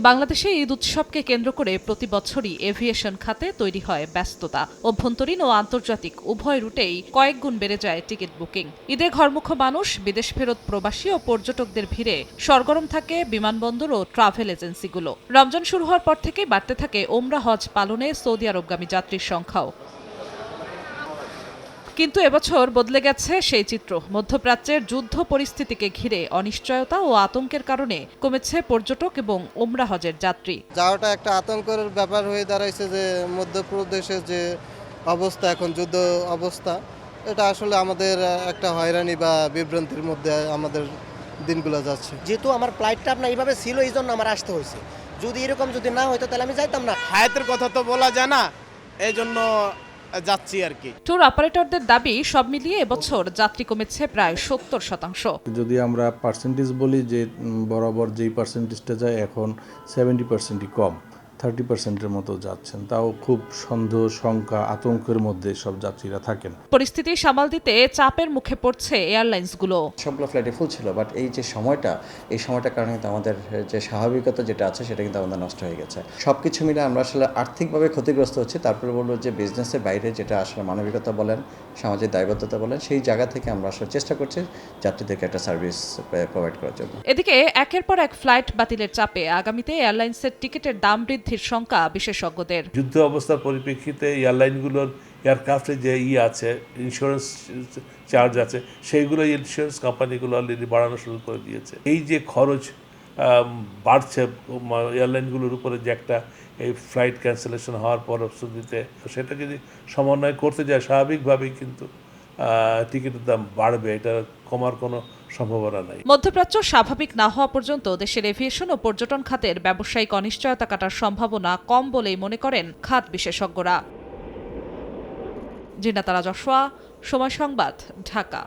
বাংলাদেশে ঈদ উৎসবকে কেন্দ্র করে প্রতি বছরই এভিয়েশন খাতে তৈরি হয় ব্যস্ততা। অভ্যন্তরীণ ও আন্তর্জাতিক উভয় রুটেই কয়েক গুণ বেড়ে যায় টিকিট বুকিং। ঈদে ঘরমুখ মানুষ, বিদেশ ফেরত প্রবাসী ও পর্যটকদের ভিড়ে সরগরম থাকে বিমানবন্দর ও ট্রাভেল এজেন্সিগুলো। রমজান শুরু হওয়ার পর থেকেই বাড়তে থাকে ওমরা হজ পালনে সৌদি আরবগামী যাত্রীর সংখ্যাও। কিন্তু এবছর বদলে গেছে সেই চিত্র। মধ্যপ্রাচ্যের যুদ্ধ পরিস্থিতিকে ঘিরে অনিশ্চয়তা ও আতঙ্কের কারণে কমেছে পর্যটক এবং ওমরা হজের যাত্রী। যাওয়াটা একটা আতঙ্কের ব্যাপার হয়ে দাঁড়াইছে যে মধ্যপ্রদেশের যে অবস্থা, এখন যুদ্ধ অবস্থা, এটা আসলে আমাদের একটা হয়রানি বা বিভ্রান্তির মধ্যে আমাদের দিনগুলো যাচ্ছে। যেহেতু আমার ফ্লাইটটা আপনার এইভাবে ছিল, এই জন্য আমার আসতে হয়েছে। যদি এরকম যদি না হতো তাহলে আমি যাইতাম না। হায়াতের কথা তো বলা যায় না, এই জন্য যাচ্ছি আর কি। ট্যুর অপারেটরদের দাবি, সব মিলিয়ে এবছর যাত্রী কমেছে প্রায় ৭০%। যদি আমরা পার্সেন্টেজ বলি যে বরাবর যেই পার্সেন্টেজটা যায় এখন 70%ই কম, 30%-এর মতো যাচ্ছেন। তাও খুব সন্দেহ, শঙ্কা, আতঙ্কের মধ্যে সব যাত্রীরা থাকেন। পরিস্থিতি সামাল দিতে চাপের মুখে পড়ছে এয়ারলাইন্সগুলো। সবগুলো ফ্লাইটে ফুল ছিল, বাট এই যে সময়টা, এই সময়টার কারণে কিন্তু আমাদের যে স্বাভাবিকতা যেটা আছে সেটা কিন্তু আমাদের নষ্ট হয়ে গেছে। সব কিছু মিলে আমরা আসলে আর্থিকভাবে ক্ষতিগ্রস্ত হচ্ছি। তারপরে বলবো যে বিজনেসের বাইরে যেটা আসলে মানবিকতা বলেন, সামাজিক দায়বদ্ধতা বলেন, সেই জায়গা থেকে আমরা আসলে চেষ্টা করছি যাত্রীদেরকে একটা সার্ভিস প্রোভাইড করার জন্য। এদিকে একের পর এক ফ্লাইট বাতিলের চাপে আগামীতে এয়ারলাইন্সের টিকিটের দাম বৃদ্ধির শঙ্কা বিশেষজ্ঞদের। যুদ্ধ অবস্থার পরিপ্রেক্ষিতে এয়ারলাইনগুলোর এয়ারক্রাফটে যে আছে, ইন্স্যুরেন্স চার্জ আছে, সেইগুলো ইন্স্যুরেন্স কোম্পানিগুলো অলরেডি বাড়ানো শুরু করে দিয়েছে। এই যে খরচ বাড়ছে এয়ারলাইনগুলোর উপরে, যে একটা এই ফ্লাইট ক্যান্সেলেশন হওয়ার পরবর্তীতে, সেটা যদি সমন্বয় করতে যায় স্বাভাবিকভাবেই কিন্তু টিকিটের দাম বাড়বে, এটা কমার কোনো সম্ভাবনা নাই। মধ্যপ্রাচ্য স্বাভাবিক না হওয়া পর্যন্ত দেশের এভিয়েশন ও পর্যটন খাতের ব্যবসায়িক অনিশ্চয়তা কাটার সম্ভাবনা কম বলেই মনে করেন খাত বিশেষজ্ঞরা। জিনাতারা জশোয়া, সময় সংবাদ, ঢাকা।